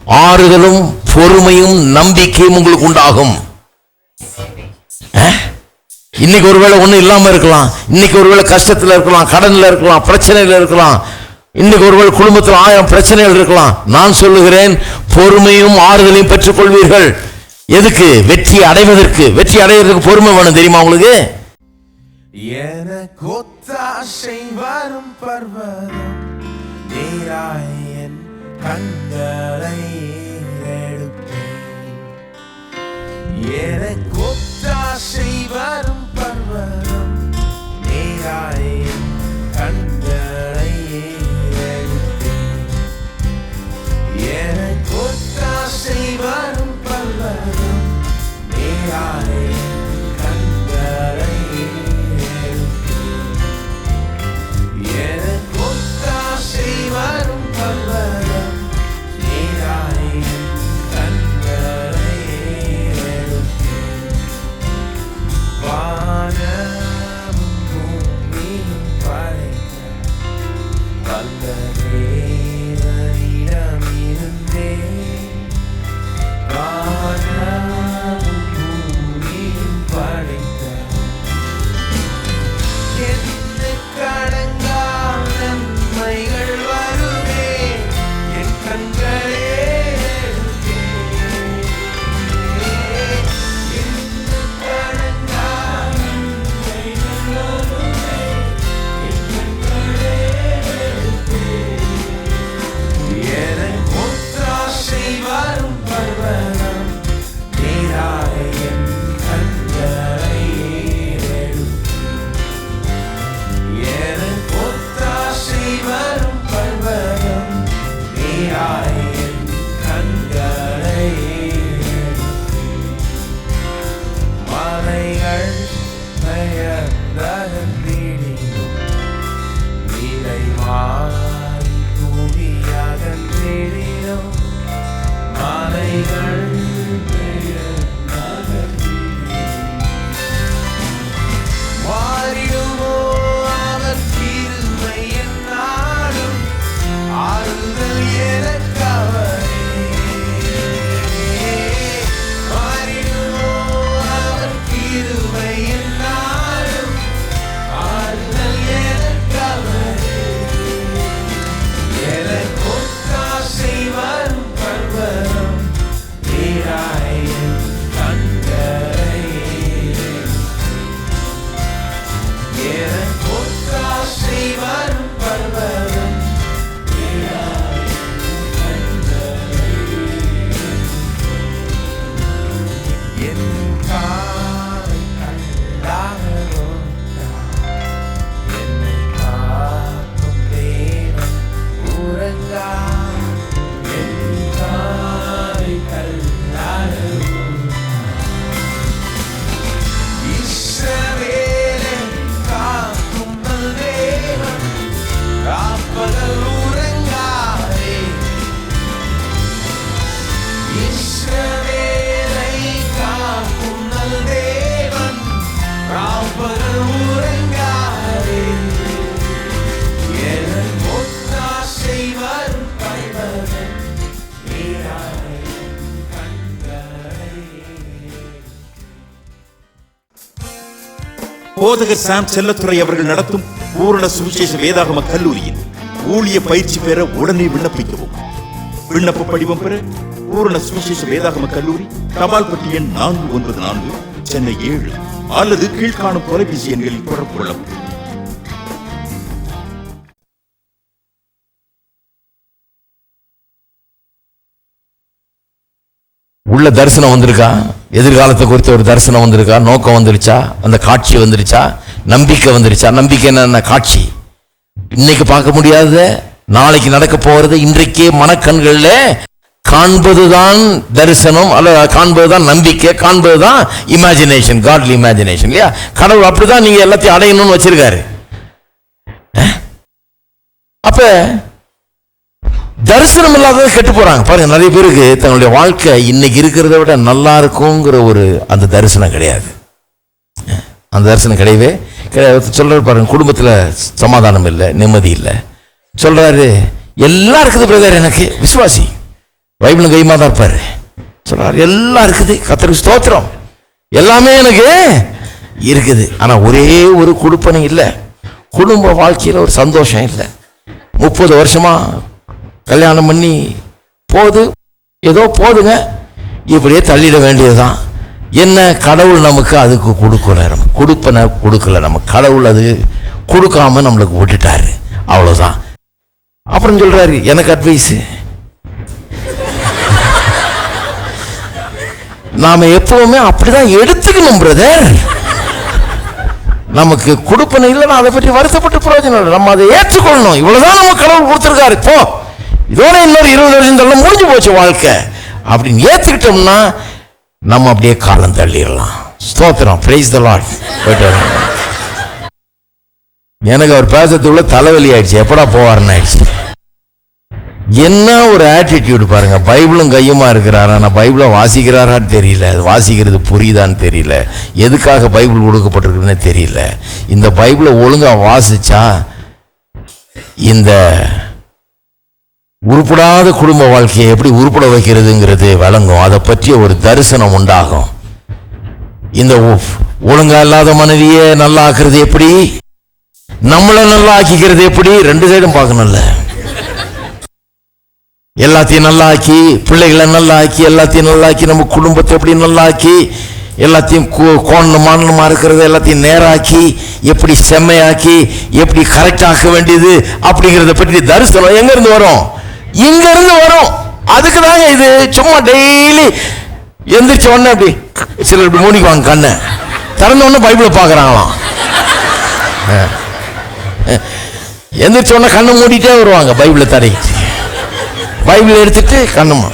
ஆறுதலும் பொறுமையும் நம்பிக்கையும் உங்களுக்கு உண்டாகும். இன்னைக்கு ஒருவேளை ஒன்றும் இல்லாமல் இருக்கலாம், இன்னைக்கு ஒருவேளை கஷ்டத்தில் இருக்கலாம், கடனில் இருக்கலாம், பிரச்சனையில் இருக்கலாம், இன்னைக்கு ஒருவேளை குடும்பத்தில் 1000 பிரச்சனைகள் இருக்கலாம். நான் சொல்லுகிறேன், பொறுமையும் ஆறுதலையும் பெற்றுக் கொள்வீர்கள். எதுக்கு? வெற்றி அடைவதற்கு. வெற்றி அடைவதற்கு பொறுமை வேணும். தெரியுமா உங்களுக்கு? எனக்கு ஒத்தாசை வரும் பர்வதம் நீராயன் கண்களை எடுப்பேன். எனக்கு ஒத்தாசை வரும் பர்வதம் நீராயன் கண்களை எடுப்பேன். எனக்கு ஒத்தாசை வரும் பர்வதம் நீராயன் கண்களை வரும் பர்வதம் நீராயன் கண்களை எடுப்பேன். வானமும் பூமியும் படைத்த வல்ல தேவனிடமிருந்தே வானமும் பூமியும் படைத்த கடங்கா நன்மைகள் வருமே என் கண்களே கடங்கா நன்மைகள் வருமே என் கண்களே எனக்கு ஒத்தாசை வரும் பர்வதம் நீராயன் கண்களை எனக்கு ஒத்தாசை வரும் பர்வதம் நீராயன் கண்களை மலைகள் பெயர்ந்தகன்றிடினும் நிறைவாய் பூமியகன்றிடினும் மலைகள் மாறிடுமோ அவர் கிருபை என்னாலும் ஆறுதல் எனக்கவரே. மாறிடுமோ அவர் கிருபை என்னாலும் ஆறுதல் எனக்கவரே. எனக்கு ஒத்தாசை வரும் பர்வதம் நீராயன் கண்களை எனக்கு ஒத்தாசை வரும் பர்வதம் நீராயன் கண்களை என் காலை கண்டாரோ என்னை காக்கும் தேவன் உறங்கா என் காலை கண்டாரோ இஸ்ரவேலை காக்கும் தேவன் காப்பகல் உறங்காதே. இஸ்ரவேலை காக்கும் தேவன் காப்பகல் உறங்காதே. எனக்கு ஒத்தாசை வரும் பர்வதம் நீராயன் கண்களை. போதகர் சாம் செல்லத்துறை அவர்கள் நடத்தும் பூரண சுவிசேஷ வேதாகம கல்லூரியில் ஊழிய பயிற்சி பெற உடனே விண்ணப்பிக்கவும். விண்ணப்ப படிவம் பெற பூரண சுவிசேஷ வேதாகம கல்லூரி, தபால் பெட்டி எண் 494, சென்னை 7 அல்லது கீழ்காணும் தொலைபேசி எண்களில் தொடர்பு கொள்ளவும். உள்ள தரிசனம் வந்திருக்கா? எதிர்காலத்தை குறித்த ஒரு தரிசனம் வந்திருக்கா? நோக்கம் வந்துருச்சா? அந்த காட்சி வந்துருச்சா? நம்பிக்கை வந்துருச்சா? நம்பிக்கை என்ன? காட்சி. இன்னைக்கு பார்க்க முடியாத, நாளைக்கு நடக்க போறது இன்றைக்கே மனக்கண்கள்ல காண்பதுதான் தரிசனம், அல்ல காண்பதுதான் நம்பிக்கை, காண்பதுதான் இமேஜினேஷன், காட்லி இமேஜினேஷன். இல்லையா? கடவுள் அப்படிதான் நீங்க எல்லாத்தையும் அடையணும்னு வச்சிருக்காரு. அப்ப தரிசனம் இல்லாத கெட்டு போறாங்க பாருங்க. நிறைய பேருக்கு தங்களுடைய வாழ்க்கை இன்னைக்கு இருக்கிறத விட நல்லா இருக்குங்கிற ஒரு அந்த தரிசனம் கிடையாது. அந்த தரிசனம் கிடையவே கிடையாது. சொல்றாரு பாருங்க, குடும்பத்துல சமாதானம் இல்லை, நிம்மதி இல்லை. சொல்றாரு எல்லாம் இருக்குது பிரதர், எனக்கு விசுவாசி, பைபிளும் கையுமா தான் இருப்பாரு. சொல்றாரு எல்லாம் இருக்குது, கர்த்தருக்கு ஸ்தோத்திரம், எல்லாமே எனக்கு இருக்குது. ஆனா ஒரே ஒரு கொடுப்பனை இல்லை, குடும்ப வாழ்க்கையில் ஒரு சந்தோஷம் இல்லை. 30 வருஷமா கல்யாணம் பண்ணி போது ஏதோ போதுங்க, இப்படியே தள்ளிட வேண்டியதுதான். என்ன கடவுள் நமக்கு அதுக்கு கொடுப்பனை கொடுக்கல, நம்ம கடவுள் அது கொடுக்காம நம்மளுக்கு விட்டுட்டாரு, அவ்வளவுதான். அப்புறம் சொல்றாரு எனக்கு அட்வைஸ், நாம எப்பவுமே அப்படிதான் எடுத்துக்கணும் பிரதர். நமக்கு கொடுப்பனை இல்லைன்னா அதை பற்றி வருத்தப்பட்டு பிரயோஜனம் இல்லை, நம்ம அதை ஏற்றுக்கொள்ளணும். இவ்வளவுதான் நம்ம கடவுள் கொடுத்துருக்காரு, இப்போ இதோட இன்னொரு 20 வருஷம் தள்ள முடிஞ்சு போச்சு வாழ்க்கை அப்படின்னு ஏத்துக்கிட்டோம்னா நம்ம அப்படியே காலம் தள்ளிடலாம். ஸ்தோத்திரம், பிரைஸ் தி லார்ட். போயிட்டு வரேன். எனக்கு அவர் பேசத்துக்குள்ள தலைவலி ஆயிடுச்சு, எப்படா போவாருன்னு ஆயிடுச்சு. என்ன ஒரு ஆட்டிடியூடு பாருங்க. பைபிளும் கையுமா இருக்கிறாரா, நான் பைபிளை வாசிக்கிறாரான்னு தெரியல, அது வாசிக்கிறது புரியுதான்னு தெரியல, எதுக்காக பைபிள் கொடுக்கப்பட்டிருக்குன்னு தெரியல. இந்த பைபிளை ஒழுங்கா வாசிச்சா இந்த உருப்படாத குடும்ப வாழ்க்கையை எப்படி உருப்பட வைக்கிறதுங்கிறது விளங்கும், அதை பற்றிய ஒரு தரிசனம் உண்டாகும். இந்த ஒழுங்கா இல்லாத மனைவியை நல்லா ஆக்குறது எப்படி, நம்மளை நல்லா ஆக்கிக்கிறது எப்படி, 2 சைடும் பார்க்கணும்ல. எல்லாத்தையும் நல்லா ஆக்கி, பிள்ளைகளை நல்லா ஆக்கி, எல்லாத்தையும் நல்லா ஆக்கி, நம்ம குடும்பத்தை எப்படி நல்லா ஆக்கி, எல்லாத்தையும் கோணமா இருக்கிறது எல்லாத்தையும் நேராக்கி, எப்படி செம்மையாக்கி, எப்படி கரெக்டாக்க வேண்டியது அப்படிங்கிறத பற்றி தரிசனம் எங்க இருந்து வரும்? இங்க இருந்து வரும். அதுக்கு தாங்க இது. சும்மா டெய்லி எந்திரிச்ச உடனே அப்படி சிலர் இப்படி மூடிக்குவாங்க, கண்ணை திறந்த உடனே பைபிளை பார்க்கறாங்களாம். எந்திரிச்ச உடனே கண்ணை மூடிட்டே வருவாங்க, பைபிளை தடைக்கிட்டு பைபிளை எடுத்துட்டு கண்ணுமா,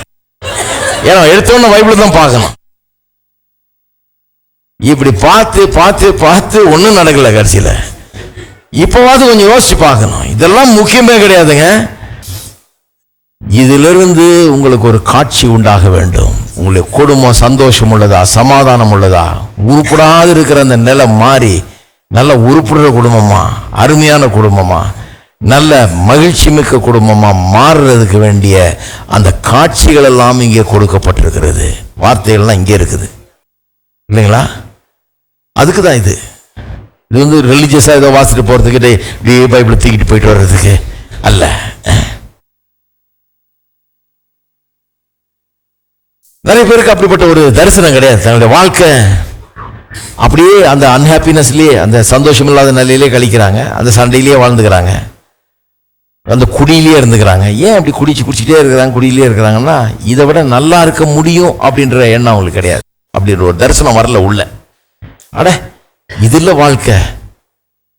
ஏன்னா எடுத்த உடனே பைபிளை தான் பார்க்கணும். இப்படி பார்த்து பார்த்து பார்த்து ஒன்றும் நடக்கல. கடைசியில் இப்போவாது கொஞ்சம் யோசிச்சு பார்க்கணும். இதெல்லாம் முக்கியமே கிடையாதுங்க. இதிலிருந்து உங்களுக்கு ஒரு காட்சி உண்டாக வேண்டும். உங்களுடைய குடும்பம் சந்தோஷம் உள்ளதா, சமாதானம் உள்ளதா, உருப்படாது இருக்கிற அந்த நிலை மாறி நல்ல உருப்படுற குடும்பமா, அருமையான குடும்பமா, நல்ல மகிழ்ச்சி மிக்க குடும்பமா மாறுறதுக்கு வேண்டிய அந்த காட்சிகள் எல்லாம் இங்கே கொடுக்கப்பட்டிருக்கிறது. வார்த்தைகள்லாம் இங்கே இருக்குது இல்லைங்களா? அதுக்கு தான் இது. இது வந்து ரிலீஜியஸா ஏதோ வாசிட்டு போறதுக்கு, பைபிளை தூக்கிட்டு போயிட்டு வர்றதுக்கு அல்ல. நிறைய பேருக்கு அப்படிப்பட்ட ஒரு தரிசனம் கிடையாது. தன்னுடைய வாழ்க்கை அப்படியே அந்த அன்ஹாப்பினஸ்லயே, அந்த சந்தோஷம் இல்லாத நிலையிலே கழிக்கிறாங்க, அந்த சண்டையிலேயே வாழ்ந்துக்கிறாங்க, அந்த குடியிலேயே இருந்துக்கிறாங்க. ஏன் அப்படி குடிச்சிட்டே இருக்கிறாங்க, குடியிலே இருக்கிறாங்கன்னா இதை விட நல்லா இருக்க முடியும் அப்படின்ற எண்ணம் அவங்களுக்கு கிடையாது. அப்படின்ற ஒரு தரிசனம் வரல உள்ள. அட இது இல்லை வாழ்க்கை,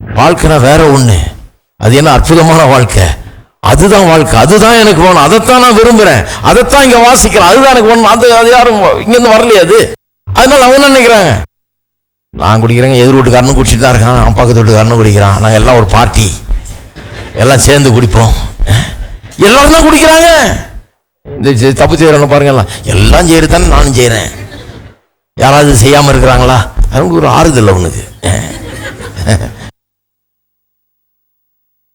வாழ்க்கைனா வேற ஒண்ணு, அது என்ன அற்புதமான வாழ்க்கை, அதுதான் வாழ்க்கை, அதுதான் எனக்கு வேணும், அதைத்தான் நான் விரும்புறேன், அதைத்தான் இங்க வாசிக்கிறேன், அதுதான் எனக்கு வேணும். அது யாரும் இங்க இருந்து வரலையே. அதனால அவங்க நினைக்கிறாங்க, நான் குடிக்கிறேங்க, எதிர் வீட்டுக்காரனும் குடிச்சிட்டு தான் இருக்கான், அவன் பக்கத்து வீட்டுக்காரனும் குடிக்கிறான், நாங்கள் எல்லாம் ஒரு பார்ட்டி, எல்லாம் சேர்ந்து குடிப்போம். எல்லாரும் தான் குடிக்கிறாங்க. இந்த தப்பு செய்யறவங்க பாருங்க, எல்லாம் செய்யறதானே நானும் செய்யறேன், யாராவது செய்யாம இருக்கிறாங்களா? அவங்களுக்கு ஒரு ஆறுதல் அவனுக்கு.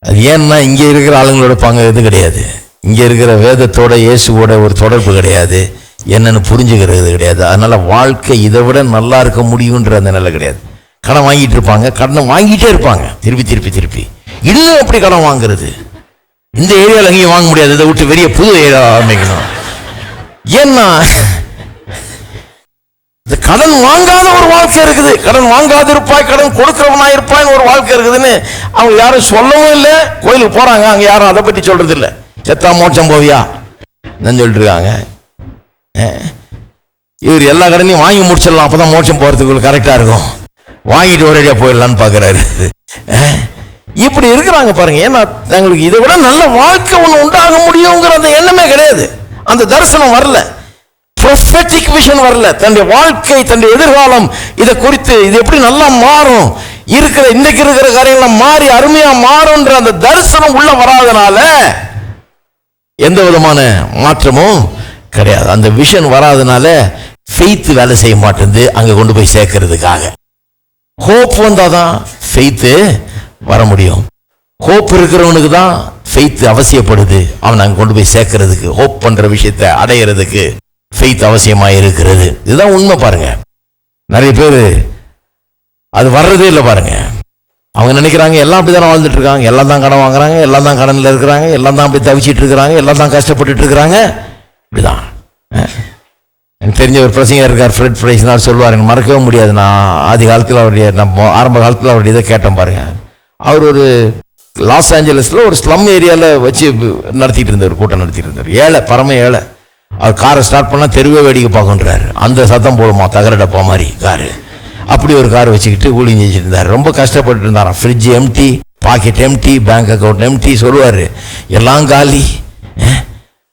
அது ஏன்னா இங்கே இருக்கிற ஆளுங்களோட பங்கு எதுவும் கிடையாது, இங்கே இருக்கிற வேதத்தோட இயேசுவோட ஒரு தொடர்பு கிடையாது, என்னன்னு புரிஞ்சுக்கிறது கிடையாது. அதனால வாழ்க்கை இதை விட நல்லா இருக்க முடியுன்ற அந்த நிலை கிடையாது. கடன் வாங்கிட்டு இருப்பாங்க, கடனை வாங்கிட்டே இருப்பாங்க, திருப்பி திருப்பி திருப்பி. இன்னும் எப்படி கடன் வாங்குறது? இந்த ஏரியாவில் எங்கேயும் வாங்க முடியாது, இதை விட்டு பெரிய புது ஏரியா ஆரம்பிக்கணும். ஏன்னா கடன் வாங்காத ஒரு வாழ்க்கை இருக்குது, கடன் வாங்காது இருப்பாய், கடன் கொடுக்கிறவனா இருப்பாய் ஒரு வாழ்க்கை இருக்குதுன்னு அவங்க யாரும் சொல்லவும் இல்லை. கோயிலுக்கு போறாங்க, அங்க யாரும் அதை பற்றி சொல்றது இல்லை. செத்தா மோட்சம் போவியா சொல்லிட்டு இருக்காங்க. இவர் எல்லா கடனையும் வாங்கி முடிச்சிடலாம், அப்பதான் மோட்சம் போறதுக்கு கரெக்டா இருக்கும், வாங்கிட்டு ஒரேடியா போயிடலான்னு பாக்குறாரு. இப்படி இருக்கிறாங்க பாருங்க. ஏன்னா தங்களுக்கு இதை விட நல்ல வாழ்க்கை ஒண்ணு உண்டாக முடியுங்கிற அந்த எண்ணமே கிடையாது, அந்த தரிசனம் வரல, prophetic vision வரல. தன்னுடைய வாழ்க்கை, தன்னுடைய எதிர்காலம் இதை குறித்து இது எப்படி நல்லா மாறும், இருக்கிற இன்னைக்கு இருக்கிற காரியங்கள்லாம் மாறி அருமையா மாறும்ன்ற அந்த தரிசனம் உள்ள வராதனால எந்த விதமான மாற்றமும் கிடையாது. அந்த விஷன் வராதனால ஃபெய்த் வேலை செய்ய மாட்டேங்குது அங்க கொண்டு போய் சேர்க்கறதுக்காக. ஹோப் வந்தாதான் ஃபெய்த் வர முடியும். ஹோப் இருக்கிறவனுக்கு தான் ஃபெய்த் அவசியப்படுது. அவன் அங்கே கொண்டு போய் சேர்க்கறதுக்கு, ஹோப் பண்ற விஷயத்தை அடையிறதுக்கு ஃபெய்த் அவசியமாக இருக்கிறது. இதுதான் உண்மை. பாருங்க, நிறைய பேர் அது வர்றதே இல்லை. பாருங்க, அவங்க நினைக்கிறாங்க எல்லாம் அப்படி தானே வாழ்ந்துட்டு இருக்காங்க, எல்லாம் தான் கடன் வாங்குறாங்க, எல்லாம் தான் கடனில் இருக்கிறாங்க, எல்லாம் தான் அப்படி தவிச்சிட்டு இருக்கிறாங்க, எல்லாம் தான் கஷ்டப்பட்டுட்டு இருக்கிறாங்க. இப்படிதான். எனக்கு தெரிஞ்ச ஒரு பிரசங்கர் இருக்கார், ஃப்ரெட் பிரைஸ்னார், சொல்லுவார், எனக்கு மறக்கவே முடியாது. நான் ஆதி காலத்தில் அவருடைய, நம்ம ஆரம்ப காலத்தில் அவருடைய இதை கேட்டேன் பாருங்க. அவர் ஒரு லாஸ் ஏஞ்சலஸில் ஒரு ஸ்லம் ஏரியாவில் வச்சு நடத்திட்டு இருந்தார், கூட்டம் நடத்திட்டு இருந்தார். ஏழை, பரம ஏழை. அவர் காரை ஸ்டார்ட் பண்ணால் தெருவே வேடிக்கை பார்க்கன்றாரு. அந்த சத்தம் போடுமா, தகர டப்பா மாதிரி காரு. அப்படி ஒரு கார் வச்சுக்கிட்டு ஊழியம் செஞ்சுட்டு இருந்தார். ரொம்ப கஷ்டப்பட்டு இருந்தாராம். Fridge empty, pocket empty, bank account empty. சொல்லுவார், எல்லாம் காலி.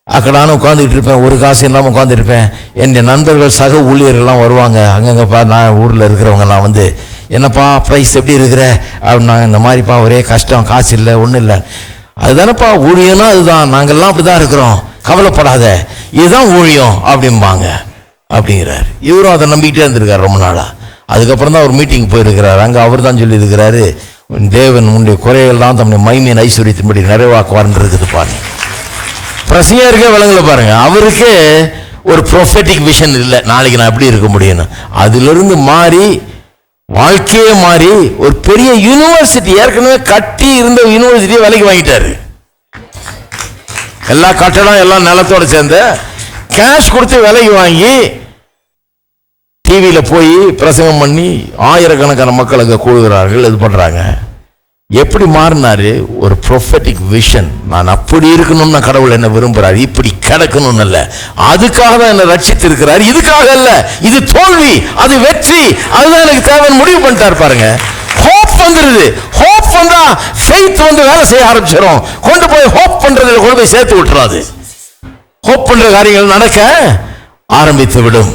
அக்கடான உட்காந்துக்கிட்டு இருப்பேன், ஒரு காசு இல்லாமல் உட்காந்துருப்பேன். என் நண்பர்கள் சக ஊழியர்கள்லாம் வருவாங்க, அங்கங்கப்பா நான் ஊரில் இருக்கிறவங்கலாம் வந்து, என்னப்பா ப்ரைஸ் எப்படி இருக்கிற அப்படின்னா, இந்த மாதிரிப்பா ஒரே கஷ்டம், காசு இல்லை, ஒன்றும் இல்லை. அதுதானப்பா ஊழியம்னா, அதுதான், நாங்கள்லாம் அப்படி தான் இருக்கிறோம், கவலைப்படாத, இதுதான் ஊழியம் அப்படிம்பாங்க அப்படிங்கிறார். இவரும் அதை நம்பிக்கிட்டே இருந்திருக்கார் ரொம்ப நாளாக. அதுக்கப்புறம் தான் ஒரு மீட்டிங் போயிருக்கிறார். அங்கே அவர் தான் சொல்லியிருக்கிறாரு, தேவன் உன்னுடைய குறைகள்லாம் தம்முடைய மகிமையின் ஐஸ்வர்யத்தின்படி நிறைவாக்குவார்ன்னு இருக்குது. பாருங்க, பிரசங்கருக்கே விளங்கல. பாருங்க, அவருக்கு ஒரு ப்ரொஃபெட்டிக் விஷன் இல்லை, நாளைக்கு நான் எப்படி இருக்க முடியும்னு. அதிலிருந்து மாறி வாழ்க்கையே மாறி ஒரு பெரிய யூனிவர்சிட்டி, ஏற்கனவே கட்டி இருந்த யூனிவர்சிட்டியை விலைக்கு வாங்கிட்டாரு. எல்லா கட்டடம் எல்லாம் நிலத்தோட சேர்ந்து கேஷ் கொடுத்து விலைக்கு வாங்கி டிவியில் போய் பிரசங்கம் பண்ணி ஆயிரக்கணக்கான மக்கள் அங்கே கூடுகிறார்கள், இது பண்ணுறாங்க. எப்படி மாறினாரு? ஒரு ப்ரொஃபெட்டிக் விஷன். நான் அப்படி இருக்கணும்னா கடவுள் என்ன விரும்புகிறார், இப்படி கிடக்கணும்னு இல்லை, அதுக்காக தான் என்ன ரட்சித்து இருக்கிறார். இதுக்காக இல்லை, இது தோல்வி, அது வெற்றி, அதுதான் எனக்கு தேவைன்னு முடிவு பண்ணிட்டார். பாருங்க, ஹோப் வந்துருது. ஹோப் வந்தா ஃபெய்த் வந்து வேலை செய்ய ஆரம்பிச்சிடும். கொண்டு போய் ஹோப் பண்றதுல கொண்டு போய் சேர்த்து விட்டுறாது. ஹோப் பண்ற காரியங்கள் நடக்க ஆரம்பித்து விடும்.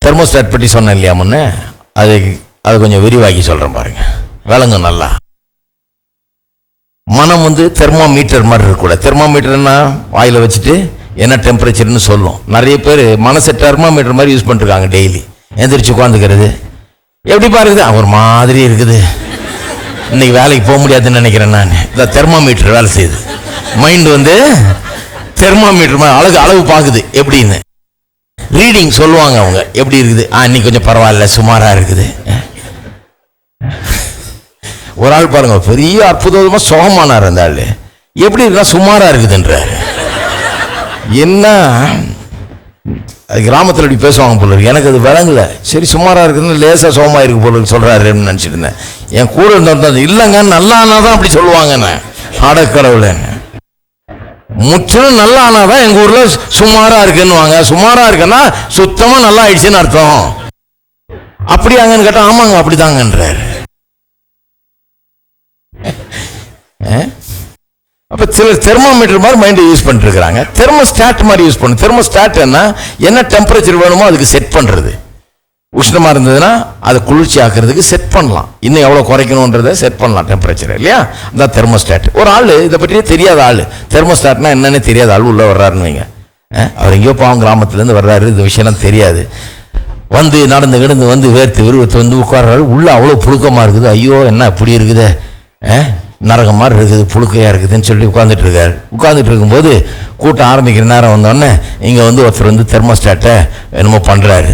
தெர்மோஸ்டாட் பற்றி சொன்னேன் இல்லையா முன்ன, அது கொஞ்சம் விரிவாக்கி சொல்றேன் பாருங்க, விளங்கு நல்லா. மனம் வந்து தெர்மோமீட்டர் மாதிரி இருக்கக்கூட. தெர்மோமீட்டர்னா வாயில வச்சுட்டு என்ன டெம்பரேச்சர்னு சொல்லும். நிறைய பேர் மனசை தெர்மோமீட்டர் மாதிரி யூஸ் பண்ணிருக்காங்க. டெய்லி எந்திரிச்சு உட்காந்துக்கிறது, எப்படி பாருக்குது, ஒரு மாதிரி இருக்குது, இன்னைக்கு வேலைக்கு போக முடியாதுன்னு நினைக்கிறேன் நான். இந்த தெர்மோமீட்டர் வேலை செய்யுது. மைண்ட் வந்து தெர்மோமீட்டர் மாதிரி அளவு பார்க்குது எப்படின்னு. ரீடிங் சொல்லுவாங்க அவங்க, எப்படி இருக்குது, இன்னைக்கு கொஞ்சம் பரவாயில்ல, சுமாரா இருக்குது. ஒரு ஆள் பாருங்க, பெரிய அற்புதமா சுகமானார். அந்த ஆள் எப்படி இருக்கா, சுமாரா இருக்குதுன்றார். என்ன கிராமத்தில் இப்படி பேசுவாங்க போல இருக்கு, எனக்கு அது விளங்கல. சரி, சுமாரா இருக்குதுன்னு லேசா சுகமா இருக்கு போல சொல்றாருன்னு நினைச்சிட்டு இருந்தேன். என் கூட இருந்தது இல்லைங்க, நல்லா ஆனாதான் அப்படி சொல்லுவாங்க. அடக்கடவுள, முற்றிலும் நல்லா ஆனாதான் எங்க ஊர்ல சுமாரா இருக்குன்னு. சுமாரா இருக்குன்னா சுத்தமா நல்லா ஆயிடுச்சுன்னு அர்த்தம். அப்படி அங்கன்னு கேட்டா ஆமாங்க அப்படிதாங்கன்றாரு. அப்ப சிலர் தெர்மோமீட்டர் மாதிரி மைண்ட் யூஸ் பண்ணிட்டு இருக்காங்க. தெர்மோஸ்டாட் மாதிரி யூஸ் பண்ணு. தெர்மோஸ்டாட் என்ன டெம்பரேச்சர் வேணுமோ அதுக்கு செட் பண்றது. உஷ்ணமா இருந்ததுன்னா அதை குளிர்ச்சி ஆக்குறதுக்கு செட் பண்ணலாம். இன்னும் எவ்வளவு குறைக்கணும்ன்றதை செட் பண்ணலாம் டெம்பரேச்சர், இல்லையா? அதான் தெர்மோஸ்டாட். ஒரு ஆள் இதை பற்றியே தெரியாத ஆள், தெர்மோஸ்டாட்னா என்னன்னு தெரியாத ஆள் உள்ள வர்றாருன்னு வைங்க. அவர் எங்கேயோ பாவம் கிராமத்துலேருந்து வர்றாரு, இந்த விஷயம்லாம் தெரியாது. வந்து நடந்து கிடந்து வந்து வேர்த்து விருவத்து வந்து உட்கார்றாரு. உள்ள அவ்வளோ புழுக்கமாக இருக்குது. ஐயோ என்ன இப்படி இருக்குது, நரகம் மாதிரி இருக்குது, புழுக்கையாக இருக்குதுன்னு சொல்லி உட்காந்துட்டு இருக்காரு. உட்காந்துட்டு இருக்கும்போது கூட்டம் ஆரம்பிக்கிற நேரம் வந்தோடனே இங்கே வந்து ஒருத்தர் வந்து தெர்மோஸ்டாட்டை என்னமோ பண்ணுறாரு.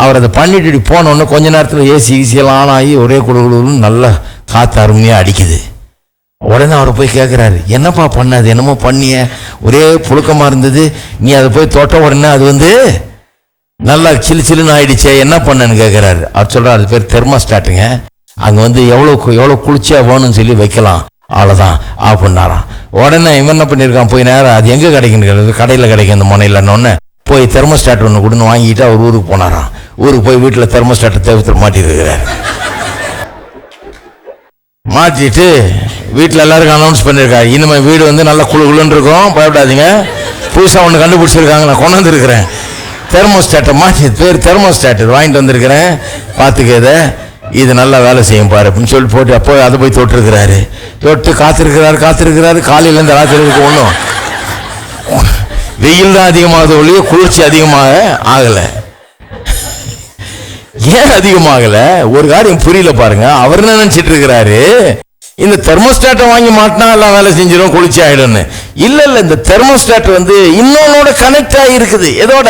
அவர் அதை பண்ணிட்டு போனோடனே கொஞ்ச நேரத்தில் ஏசி ஈஸியெல்லாம் ஆன் ஆகி ஒரே குழுன்னு நல்லா காற்று அருமையாக அடிக்குது. உடனே அவரை போய் கேட்குறாரு, என்னப்பா பண்ணாது, என்னமோ பண்ணிய, ஒரே புழுக்கமாக இருந்தது, நீ அதை போய் தொட்ட உடனே அது வந்து நல்லா சில்லு சில்லுன்னு ஆயிடுச்சே, என்ன பண்ணேன்னு கேட்குறாரு. அவர் சொல்கிறார், அது பேர் தெர்மோஸ்டாட்டுங்க, அங்கே வந்து எவ்வளோ குளிர்ச்சியாக வேணும்னு சொல்லி வைக்கலாம், அவ்வளோதான் ஆஃப் பண்ணாராம். உடனே இவன் என்ன பண்ணியிருக்கான், போய் நேரம் அது எங்கே கிடைக்குன்னு, கடையில் கிடைக்கும் இந்த முனையிலன்னொன்னே போய் தெர்மோஸ்டாட் ஒன்று கொடுன்னு வாங்கிட்டு அவர் ஊருக்கு போனாராம். ஊருக்கு போய் வீட்டில் தெர்மோஸ்டாட்டை தேவத்தில் மாட்டிருக்கிறார். மாட்டிட்டு வீட்டில் எல்லாருக்கும் அனௌன்ஸ் பண்ணியிருக்காரு, இனிமேல் வீடு வந்து நல்லா குழுன்னு இருக்கும், பயப்படாதீங்க, புதுசாக ஒன்று கண்டுபிடிச்சிருக்காங்க, நான் கொண்டு வந்துருக்கிறேன், தெர்மோஸ்டாட்டை மாட்டி, பேர் தெர்மோஸ்டாட் வாங்கிட்டு வந்திருக்கிறேன், பார்த்துக்கத, இது நல்லா வேலை செய்யும் பாரு அப்படின்னு சொல்லி போட்டு அப்போ அதை போய் தொட்டிருக்கிறாரு. தொட்டு காத்திருக்கிறாரு. காலையிலேருந்து ராத்திரிக்கு ஒன்றும் வெயில் தான் அதிகமாக ஒழிய குளிர்ச்சி அதிகமாக ஆகலை. ஏன் அதிகமாகல? ஒரு காரியம் புரியல பாருங்க. அவர் என்ன நினைச்சிட்டு இருக்கிறாரு, இந்த தெர்மோஸ்டாட்டை வாங்கி மாட்டினா எல்லாம் வேலை செஞ்சிடும், குளிர்ச்சி ஆயிடும்னு. இல்ல இந்த தெர்மோஸ்டாட் இன்னொன்னோட கனெக்ட் ஆகி இருக்குது. எதோட?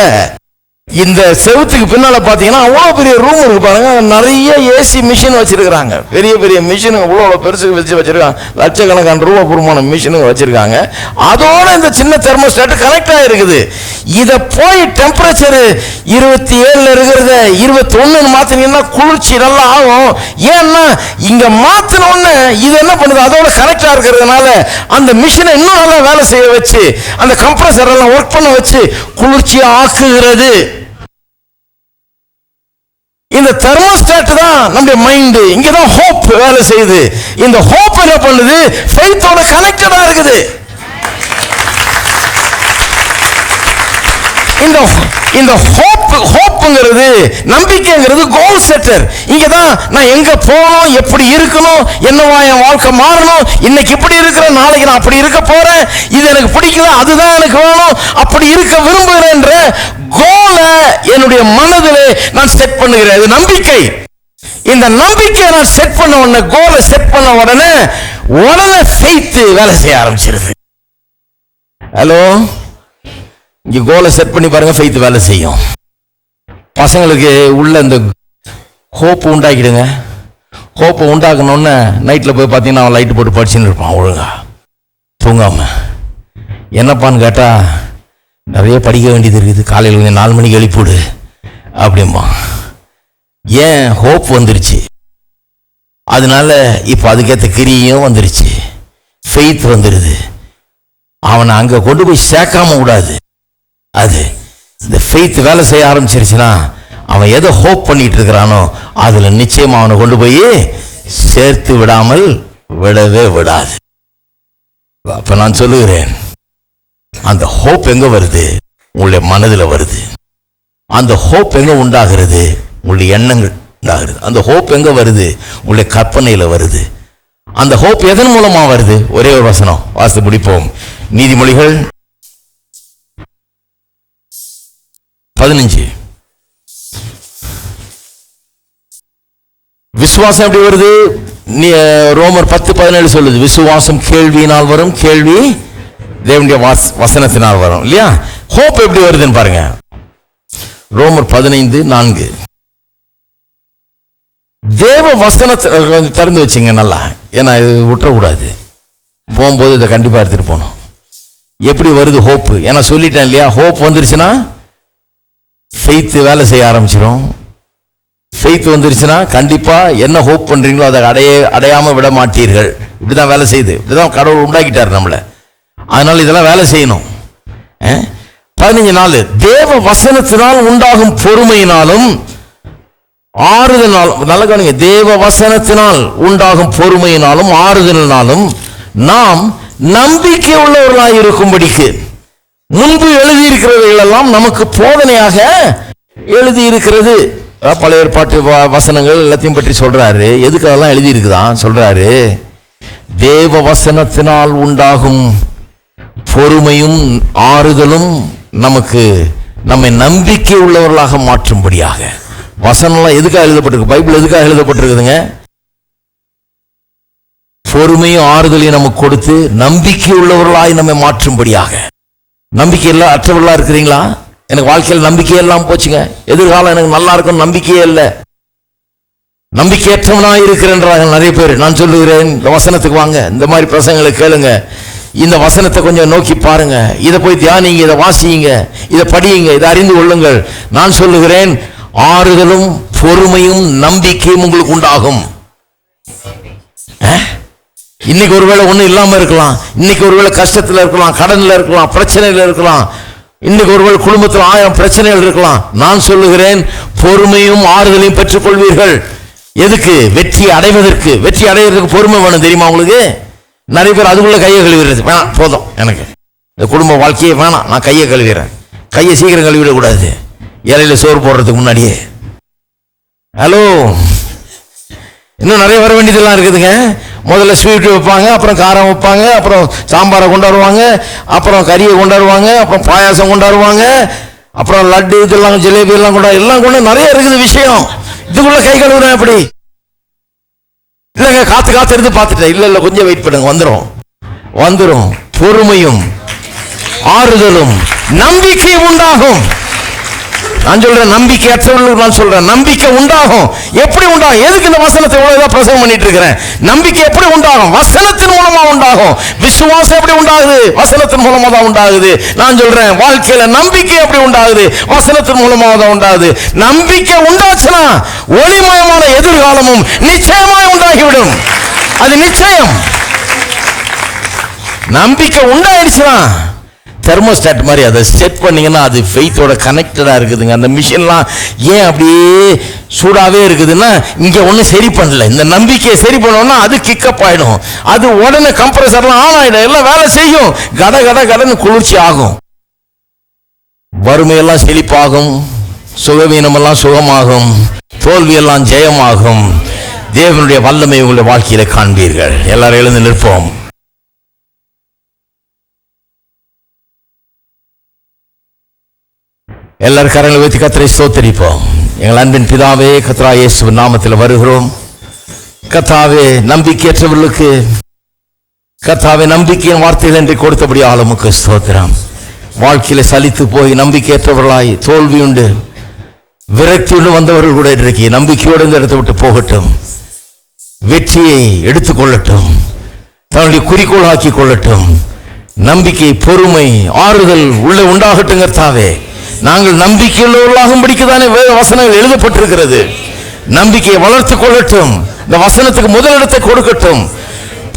இந்த செவுத்துக்கு பின்னால பாத்தீங்கன்னா அவ்வளவு பெரிய ரூம் இருக்கு பாருங்க. நிறைய ஏசி மிஷின் வச்சிருக்காங்க, பெரிய பெரிய மிஷின் அவ்வளவு பெருசு வச்சிருக்காங்க. லட்சக்கணக்கான ரூபாய் மிஷின் வச்சிருக்காங்க. அதோட இந்த சின்ன தெர்மோஸ்டாட் கனெக்ட் ஆகிருக்குது. இத போய் டெம்பரேச்சர் 27 இருக்கிறத 21 மாத்தினீங்கன்னா குளிர்ச்சி நல்லா ஆகும். ஏன்னா இங்க மாத்தின உடனே இது என்ன பண்ணுது, அதோட கனெக்டா இருக்கிறதுனால அந்த மிஷினை இன்னும் நல்லா வேலை செய்ய வச்சு அந்த கம்ப்ரஸர் எல்லாம் ஒர்க் பண்ண வச்சு குளிர்ச்சி ஆக்குகிறது. இந்த தெர்மோஸ்டாட் தான் நம்முடைய மைண்ட். இங்கதான் ஹோப் வேலை செய்யுது. இந்த ஹோப் என்ன பண்ணுது, ஃபெய்த்தோட கனெக்டடா இருக்குது. இந்த ஹோப்ங்கிறது, நம்பிக்கைங்கிறது கோல் செட்டர். இங்கதான் நான் எங்க போகணும், எப்படி இருக்கணும், என்னவா என் வாழ்க்கை மாறணும், இன்னைக்கு இப்படி இருக்கிறேன், நாளைக்கு நான் அப்படி இருக்க போறேன், இது எனக்கு பிடிக்கல, அதுதான் எனக்கு வேணும், அப்படி இருக்க விரும்புகிறேன்ற கோலை என்னுடைய மனதிலே நான் செட் பண்ணுகிறேன். இது நம்பிக்கை. இந்த நம்பிக்கையை நான் செட் பண்ண உடனே, கோலை செட் பண்ண உடனே ஃபெய்த் வேலை செய்ய ஆரம்பிச்சிருது. ஹலோ, இங்க கோலை செட் பண்ணி பாருங்க, ஃபெய்த் வேலை செய்யும். பசங்களுக்கு உள்ள இந்த ஹோப் உண்டாக்கிடுங்க. ஹோப்பை உண்டாக்கணும்னு நைட்ல போய் பார்த்தீங்கன்னா அவன் லைட்டு போட்டு படிச்சுன்னு இருப்பான் ஒழுங்கா தூங்காம. என்னப்பான்னு கேட்டா, நிறைய படிக்க வேண்டியது இருக்குது, காலையில் கொஞ்சம் 4 மணிக்கு எழுப்பிவிடு அப்படிம்பா. ஏன்? ஹோப் வந்துருச்சு. அதனால இப்போ அதுக்கேற்ற கிரியும் வந்துருச்சு, ஃபெய்த் வந்துடுது. அவனை அங்கே கொண்டு போய் சேர்க்காம விடாது. அது இந்த ஃபெய்த் வேலை செய்ய ஆரம்பிச்சிருச்சுன்னா அவன் எதை ஹோப் பண்ணிட்டு இருக்கிறானோ அதுல நிச்சயமா அவனை கொண்டு போய் சேர்த்து விடாமல் விடவே விடாது. அப்ப நான் சொல்லுகிறேன், அந்த ஹோப் எங்க வருது? உங்களுடைய மனதில் வருது. அந்த ஹோப் எங்க உண்டாகிறது? உங்களுடைய எண்ணங்கள் உண்டாகிறது. அந்த ஹோப் எங்க வருது? உங்களுடைய கற்பனையில வருது. அந்த ஹோப் எதன் மூலமா வருது? ஒரே ஒரு வசனம் வாசித்து முடிப்போம். நீதிமொழிகள் 15. விசுவாசம் எப்படி வருது? ரோமர் 10:17 சொல்லுது, விசுவாசம் கேள்வியினால் வரும், கேள்வி தேவனுடைய வசனத்தினால் வரும். இல்லையா? ஹோப் எப்படி வருதுன்னு பாருங்க. ரோமர் 15:4. தேவ வசனத்தை திறந்து வச்சுங்க நல்லா, ஏன்னா இது விட்டுறக்கூடாது. போகும்போது இதை கண்டிப்பா எடுத்துட்டு போகணும். எப்படி வருது ஹோப்? ஏன்னா சொல்லிட்டேன் இல்லையா, ஹோப் வந்துருச்சுன்னா ஃபெய்த் வேலை செய்ய ஆரம்பிச்சிடும். ஃபெய்த் வந்துருச்சுன்னா கண்டிப்பா என்ன ஹோப் பண்றீங்களோ அதை அடையாம விட மாட்டீர்கள். இப்படிதான் வேலை செய்யுது. இப்படிதான் கடவுள் உண்டாக்கிட்டார் நம்மள. அதனால இதெல்லாம் வேலை செய்யணும். 15 தேவ வசனத்தினால் உண்டாகும் பொறுமையினாலும் ஆறுதலாலும், நல்ல கவனிங்க, தேவ வசனத்தினால் உண்டாகும் பொறுமையினாலும் ஆறுதலினாலும் நாம் நம்பிக்கை உள்ளவர்களாக இருக்கும்படிக்கு முன்பு எழுதியிருக்கிறவர்கள் எல்லாம் நமக்கு போதனையாக எழுதியிருக்கிறது. பழைய ஏற்பாட்டு வசனங்கள் எல்லாத்தையும் பற்றி சொல்றாரு. எதுக்கு அதெல்லாம் எழுதியிருக்குதான் சொல்றாரு? தேவ வசனத்தினால் உண்டாகும் பொறுமையும் ஆறுதலும் நமக்கு நம்மை நம்பிக்கை உள்ளவர்களாக மாற்றும்படியாக. வசனம்லாம் எதுக்காக எழுதப்பட்டிருக்கு? பைபிள் எதுக்காக எழுதப்பட்டிருக்குதுங்க? பொறுமையும் ஆறுதலையும் நமக்கு கொடுத்து நம்பிக்கை உள்ளவர்களாய் நம்மை மாற்றும்படியாக. நம்பிக்கை எல்லாம் அற்றவர்களா இருக்கிறீங்களா? எனக்கு வாழ்க்கையில் நம்பிக்கையே எல்லாம் போச்சுங்க, எதிர்காலம் எனக்கு நல்லா இருக்கும், நம்பிக்கையே இல்லை, நம்பிக்கையற்றவனாக இருக்கிறேன்றாங்க நிறைய பேர். நான் சொல்லுகிறேன், இந்த வசனத்துக்கு வாங்க, இந்த மாதிரி பிரசங்களை கேளுங்க, இந்த வசனத்தை கொஞ்சம் நோக்கி பாருங்க, இதை போய் தியானிங்க, இதை வாசியுங்க, இதை படியுங்க, இதை அறிந்து கொள்ளுங்கள். நான் சொல்லுகிறேன், ஆறுதலும் பொறுமையும் நம்பிக்கையும் உங்களுக்கு உண்டாகும். இன்னைக்கு ஒருவேளை ஒன்றும் இல்லாம இருக்கலாம், இன்னைக்கு ஒருவேளை கஷ்டத்தில் இருக்கலாம், கடன்ல இருக்கலாம், பிரச்சனையில் இருக்கலாம், இன்னைக்கு ஒருவேளை குடும்பத்தில் 1000 பிரச்சனைகள் இருக்கலாம். நான் சொல்லுகிறேன், பொறுமையும் ஆறுதலையும் பெற்றுக் கொள்வீர்கள். எதுக்கு? வெற்றி அடைவதற்கு. வெற்றி அடைவதற்கு பொறுமை வேணும், தெரியுமா உங்களுக்கு? நிறைய பேர் அதுக்குள்ள கையை கழுவிடுறது. வேணாம், போதும், எனக்கு இந்த குடும்ப வாழ்க்கையே வேணாம், நான் கையை கழுவிடுறேன். கையை சீக்கிரம் கழுவிடக்கூடாது, இலையில சோறு போடுறதுக்கு முன்னாடியே. ஹலோ, இன்னும் நிறைய வர வேண்டியதெல்லாம் இருக்குதுங்க. முதல்ல ஸ்வீட் வைப்பாங்க, அப்புறம் காரம் வைப்பாங்க, அப்புறம் சாம்பாரை கொண்டாடுவாங்க, அப்புறம் கறியை கொண்டாடுவாங்க, அப்புறம் பாயாசம் கொண்டாடுவாங்க, அப்புறம் லட்டு இதெல்லாம் ஜிலேபி எல்லாம் எல்லாம் கொண்டு நிறைய இருக்குது விஷயம். இதுக்குள்ள கை கழுவுனா எப்படி? இல்லைங்க, காத்து இருந்து பார்த்துட்டேன். இல்ல கொஞ்சம் வெயிட் பண்ணுங்க, வந்துரும். பொறுமையும் ஆறுதலும் நம்பிக்கையும் உண்டாகும். நான் சொல்றேன், நம்பிக்கையற்றவர்களுக்கு நான் சொல்றேன், நம்பிக்கை உண்டாகும். எப்படி உண்டாகும்? எதுக்கு இந்த வசனத்தை இவ்வளவு பிரசவம் பண்ணிட்டு இருக்கிறேன்? நம்பிக்கை எப்படி உண்டாகும்? வசனத்தின் மூலமா உண்டாகும். விசுவாசம் எப்படி உண்டாகுது? வசனத்தின் மூலமா தான் உண்டாகுது. நான் சொல்றேன், வாழ்க்கையில நம்பிக்கை எப்படி உண்டாகுது? வசனத்தின் மூலமா தான் உண்டாகுது. நம்பிக்கை உண்டாச்சுன்னா ஒளிமயமான எதிர்காலமும் நிச்சயமாய் உண்டாகிவிடும். அது நிச்சயம். நம்பிக்கை உண்டாயிடுச்சுன்னா தெர்மோஸ்டாட் மாதிரி அதை செட் பண்ணீங்கன்னா அது ஃபெய்த்தோட கனெக்டடா இருக்குதுங்க. அந்த மிஷின்லாம் ஏன் அப்படியே சூடாவே இருக்குதுன்னா இங்க ஒன்றும் சரி பண்ணல. இந்த நம்பிக்கையை சரி பண்ணோம்னா அது கிக்கப் ஆயிடும். அது உடனே கம்ப்ரஸர்லாம் ஆன் ஆயிடும், எல்லாம் வேலை செய்யும், கடன்னு குளிர்ச்சி ஆகும். வறுமையெல்லாம் செழிப்பாகும், சுகவீனமெல்லாம் சுகமாகும், தோல்வியெல்லாம் ஜெயமாகும். தேவனுடைய வல்லமை உங்களுடைய வாழ்க்கையில காண்பீர்கள். எல்லாரும் எழுந்து நிற்போம். எல்லாரும் கரங்களை வைத்து கர்த்தரை ஸ்தோத்திரிப்போம். எங்கள் அன்பின் பிதாவே, கர்த்தராகிய இயேசுவின் நாமத்தில் வருகிறோம். கர்த்தாவே, நம்பிக்கையற்றவர்களுக்கு கர்த்தாவே நம்பிக்கையின் வார்த்தைகள் என்று கொடுத்தபடி ஆளுமுக்கு ஸ்தோத்திரம். வாழ்க்கையில சலித்து போய் நம்பிக்கையற்றவர்களாய் தோல்வி உண்டு விரக்தி உண்டு வந்தவர்கள் கூட இன்றைக்கு நம்பிக்கையோடு இந்த இடத்தை விட்டு போகட்டும், வெற்றியை எடுத்துக்கொள்ளட்டும், தன்னுடைய குறிக்கோள் ஆக்கி கொள்ளட்டும். நம்பிக்கை, பொறுமை, ஆறுதல் உள்ளே உண்டாகட்டும். கர்த்தாவே, நாங்கள் நம்பிக்கையுள்ளவர்களாகும்படிக்குதானே வேத வசனங்கள் எழுதப்பட்டிருக்கிறது. நம்பிக்கையை வளர்த்துக் கொள்ளட்டும். இந்த வசனத்துக்கு முதலிடத்தை கொடுக்கட்டும்.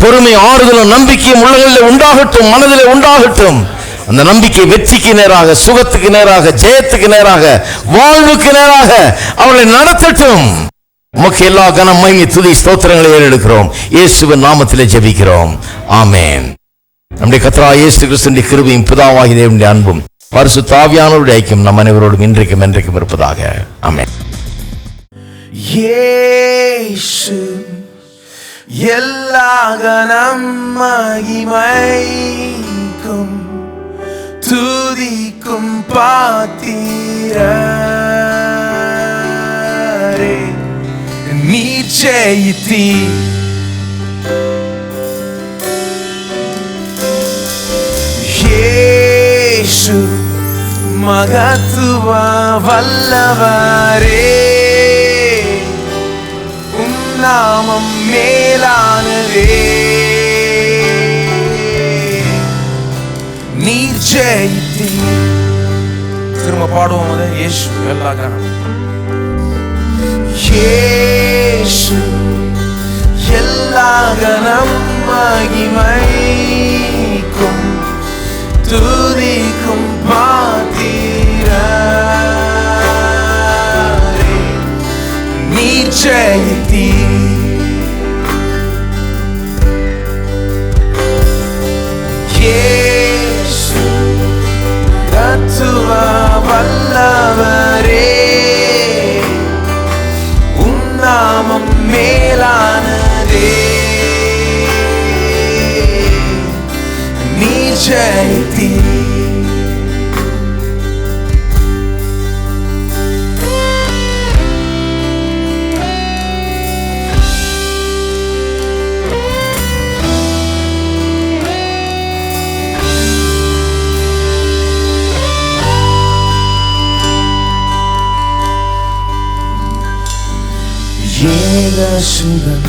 பொறுமை, ஆறுதலும் நம்பிக்கையும் உள்ளங்களில் உண்டாகட்டும், மனதிலே உண்டாகட்டும். அந்த நம்பிக்கை வெற்றிக்கு நேராக, சுகத்துக்கு நேராக, ஜெயத்துக்கு நேராக, வாழ்வுக்கு நேராக அவளை நடத்தட்டும். உமக்கு எல்லா கனம், மகிமை, துதி, ஸ்தோத்திரங்களை ஏறெடுக்கிறோம். இயேசுவின் நாமத்திலே ஜெபிக்கிறோம். ஆமென். நம்முடைய கர்த்தராகிய இயேசு கிறிஸ்துவின் கிருபையும் பிதாவாகிய தேவனுடைய அன்பும் பரிசுத்த ஆவியானவருடைய ஐக்கியம் நம் அனைவரோடும் இன்றைக்கும் என்றைக்கும் இருப்பதாக. ஆமென். இயேசு எல்லா கனம் மகிமைக்கும் துதிக்கும் பாத்திரரே, நீர் ஜெயித்தீர். இயேசு மகத்துவ வல்லவரே, உம் நாமம் மேலானதே, நீர் ஜெயித்தீர். திரும்ப பாடுவோம் அதை. இயேசு எல்லா கனம், இயேசு எல்லா கனம் மகிமைக்கும் துதிக்கும் பாத்திரரே, நீர் ஜெயித்தீர். இயேசு மகத்துவ வல்லவரே, உம் நாமம் மேலானதே, நீர் ஜெயித்தீர். ஏகசுதன்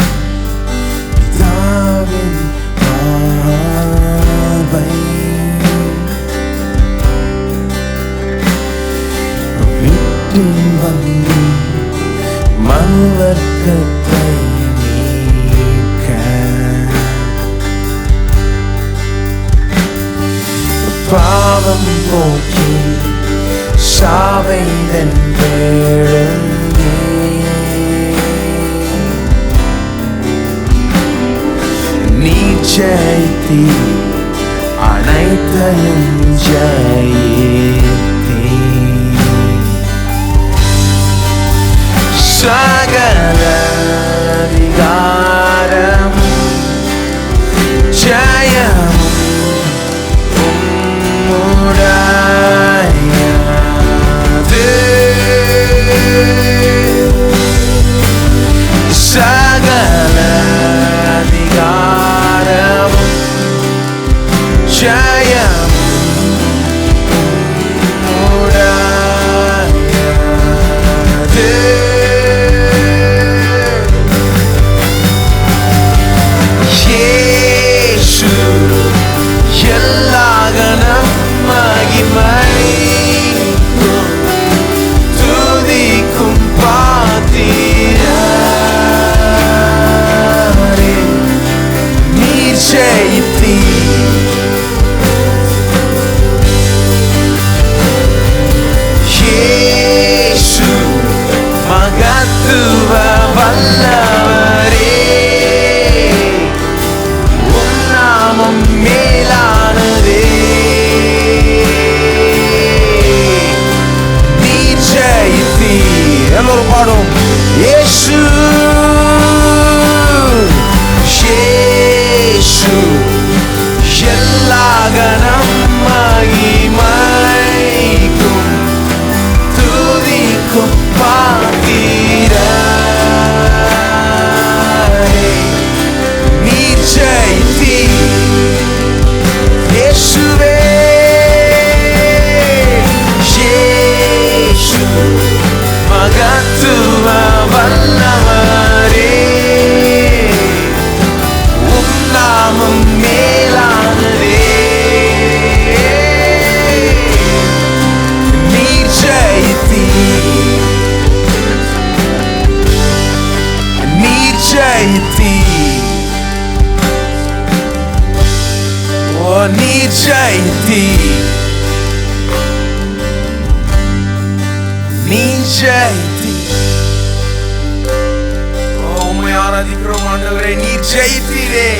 பிதாவின் பார்வை விட்டு வந்து மனுவர்க்கத்தை மீட்க பாவம் போக்கி சாவை வென்றெழுந்தே, நீர் ஜெயித்தீர், அனைத்தையும் ஜெயித்தீர். சகல அதிகாரமும் ஜெயமும் உம்முடையது. மகத்துவ வல்லவரே, உம் நாமம் மேலானதே. நீர் ஜெயித்தீர். எல்லோரும் பாடும். இயேசு இயேசு எல்லா கணம் மகிமைக்கும் துதிக்கும் பாத்திரரே. நீர் ஜெயித்தீர். இயேசுவே இயேசு மகத்துவ வல்லவரே, உம் நாமம் மேலானதே. நீர் ஜெயித்தீர். நீர் ஜெயித்தீர். ஓ நீர் ஜெயித்தீர். நீர் ஜெயித்தீர். ஓ உம்மை ஆராதிக்கிறோம் ஆண்டவரே. நீர் ஜெயித்தீரே.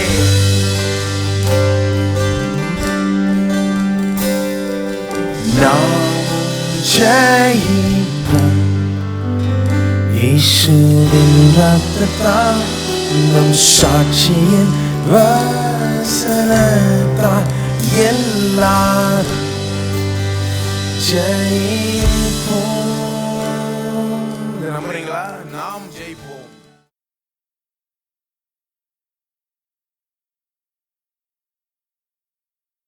நாம் ஜெயிப்போம். இயேசுவின் ரத்தத்தால் நம் சாட்சியின் வசனத்தால் எல்லாரும் ஜெயிப்போம். நம்புறீங்களா? நாம் ஜெயிப்போம்.